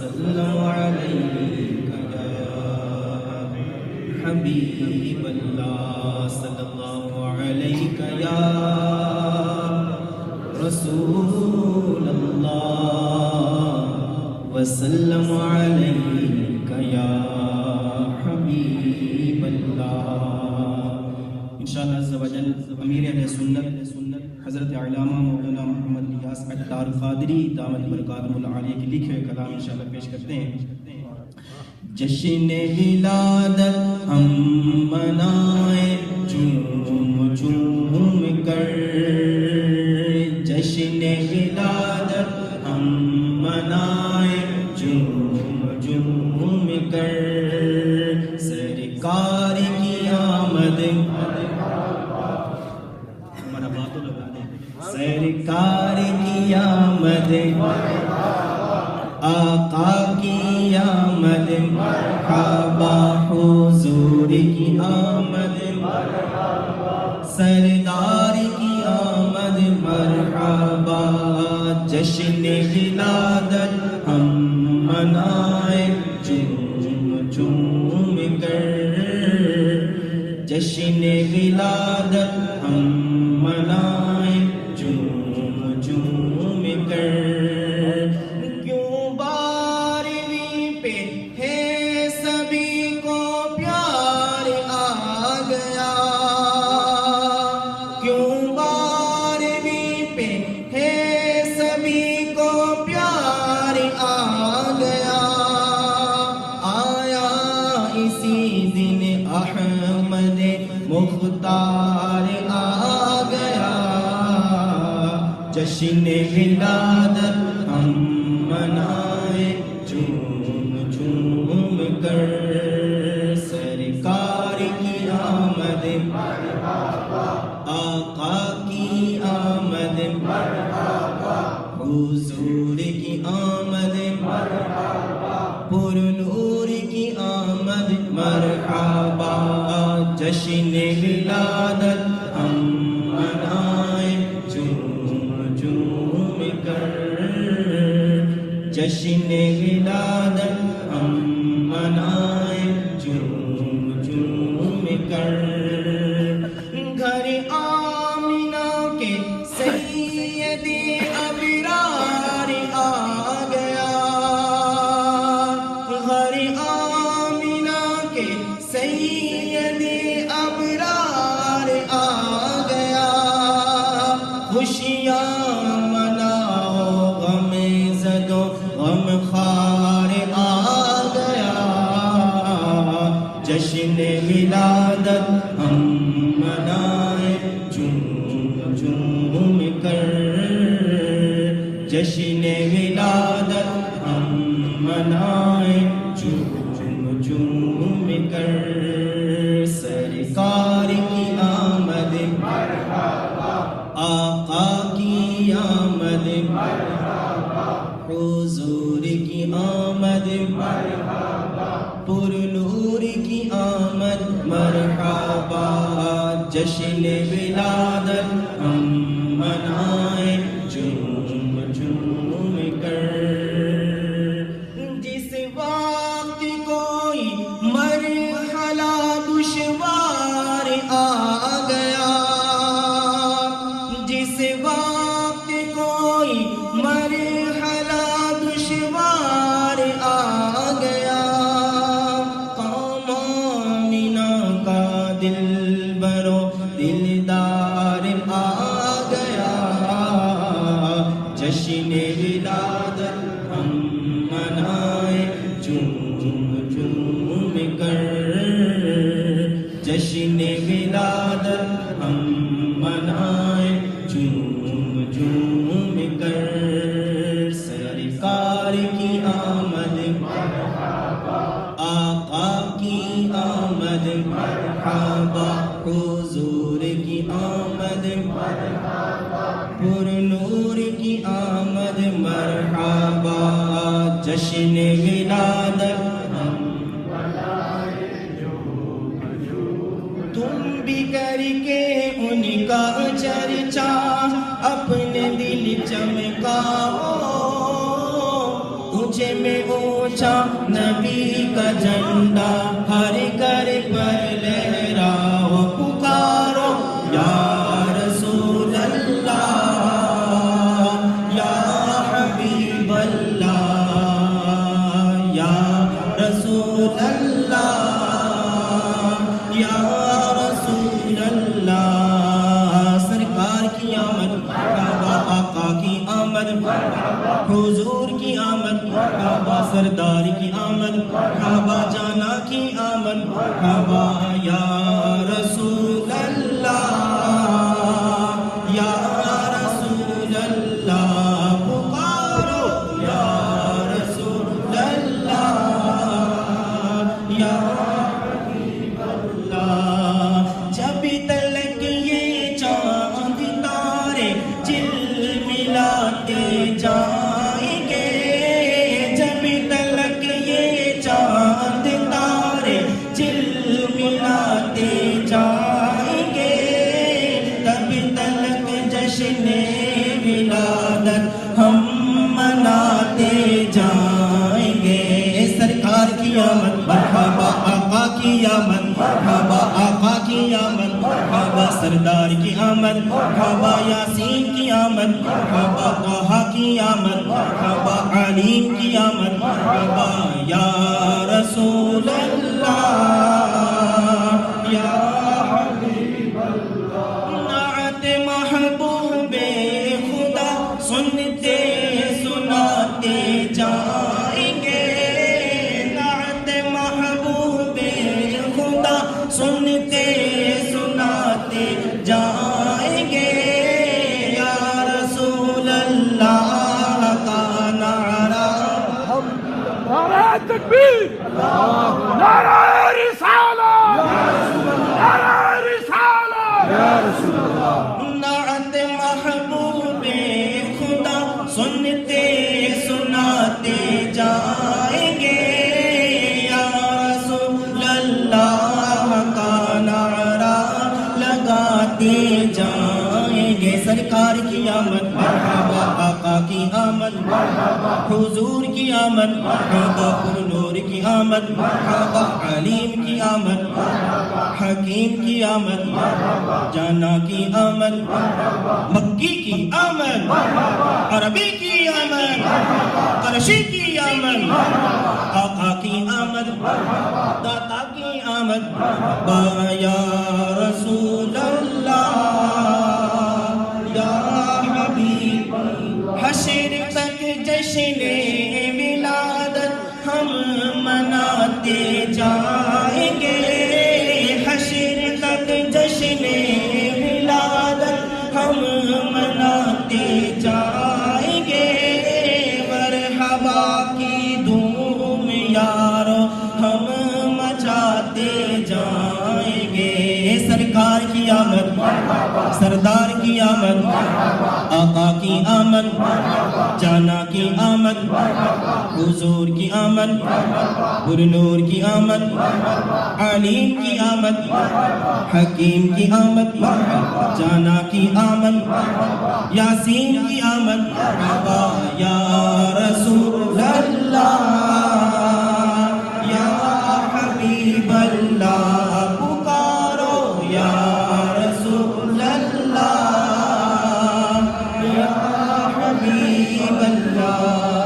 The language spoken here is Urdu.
وسلم عليك يا حبيب الله صلى الله عليك يا رسول الله وسلم عليك يا حبيب الله. انشاءاللہ عز و جل امیر اہل سنت حضرت علامہ مولانا محمد الیاس عطار قادری دامت برکاتہ العالیہ کے لکھے ہوئے کلام انشاءاللہ پیش کرتے ہیں. جشن ولادت ہم منائے جھوم جھوم کر، جشن ولادت ہم منائے جھوم جھوم کر، سرکار کی آمد سرکار کی آمد، آقا کی آمد، مرحبا حضور کی آمد، سردار کی آمد، مرحبا. جشن ولادت ہم منائے جھوم جھوم کر، جشن ولادت ہم منائے جھوم جھوم کر. کیوں بارہویں پہ ہے سبھی کو پیار آ گیا، کیوں بارہویں پہ ہے سبھی کو پیار آ گیا. آیا اسی دن احمد مختار آ گیا، جشن ولادت ہم منائے جھوم جھوم کر، سرکار کی آمد، آقا کی آمد، حضور کی آمد، پر نور کی آمد، مرحبا. جشن ولادت ہم منائے جھوم جھوم کر، جشن ولادت ہم منائے جھوم جھوم کر. گھر آمنہ کے سید ابرار آ گیا، گھر آمنہ کے سید ابرار آ گیا. خوشیاں مناؤ غم زدو غم خوار آ گیا، جشن ولادت ہم منائے جھوم جھوم کر، جشن ولادت ہم منائے جھوم جھوم کر. سرکار کی آمد، آقا کی آمد، حضور کی آمد، پر نور کی آمد، مرحبا. جشن ولادت ہم منائے جھوم جھوم کر. جس وقت کوئی مرحلہ دشوار آ گیا، جس وقت کوئی مرحلہ دشوار آ گیا، قوم آمنہ کا دل برو دلدار آ گیا، جشن ولادت ہم منائے جھوم جھوم کر، جشن ولادت ہم منائے جھوم جھوم کر. سرکار کی آمد، آقا کی آمد، مرحبا. حضور کی آمد، پر نور کی آمد، مرحبا. جشن ولادت ہم تم بھی کر کے ان کا چرچا اپنے دل چمکاؤ، میں اونچا نبی کا جھنڈا، ہر گھر پر لہراؤ پکارو یا رسول اللہ یا حبیب اللہ یا رسول اللہ یا رسول اللہ۔ سرکار کی آمد، مرحبا آقا کی آمد، حضور کی آمد، مرحبا سردار کی آمد، مرحبا جانا کی آمد، مرحبا یا رسول اللہ یا رسول اللہ، پکارو یا رسول اللہ یا حبیب اللہ۔ جب تلک یہ چاند تارے جلملاتے جائیں گے، جب تلک یہ چاند تارے جلملاتے جائیں گے، تب تلک جشن ولادت ہم مناتے جائیں گے۔ سرکار کی آمد، مرحبا آقا کی آمد، مرحبا آقا کی آمد، مرحبا سردار کی آمد، مرحبا یاسین کی آمد، مرحبا طہ کی آمد، مرحبا علیم کی آمد، مرحبا یا رسول اللہ یا حبیب اللہ۔ نعت محبوب خدا سنتے سناتے جائیں گے، نعت محبوب خدا سنتے سناتے جائیں گے، یا رسول اللہ کا نعرہ، نعرہ تکبیر، نعرہ رسالت، نعرہ رسالت، نعت محبوب خدا سنتے سناتے جائیں گے، یا رسول اللہ کا نعرہ لگاتے جائیں گے۔ سرکار کی آمد، مرحبا آقا کی آمد، مرحبا حضور کی آمد، مرحبا پر نور کی آمد، مرحبا علیم کی آمد، حکیم کی آمد، جانا کی آمد، مکی کی آمد، عربی کی آمد، قرشی کی آمد، آقا کی آمد، داتا کی آمد، یا رسول اللہ یا حبیب۔ حشر تک جشن ولادت ہم مناتے جائیں گے، حشر تک جشن ولادت ہم مناتے جائیں گے، مرحبا کی دھوم یارو ہم مچاتے جائیں گے۔ سرکار کی آمد، سردار کی آمد، آقا کی آمد، جانا کی آمد، حضور کی آمد، پرنور کی آمد، علیم کی آمد، حکیم کی آمد، جانا کی آمد، یاسین کی آمد، یا رسول اللہ یا حبیب اللہ، پکارو یا رسول اللہ یا حبیب اللہ۔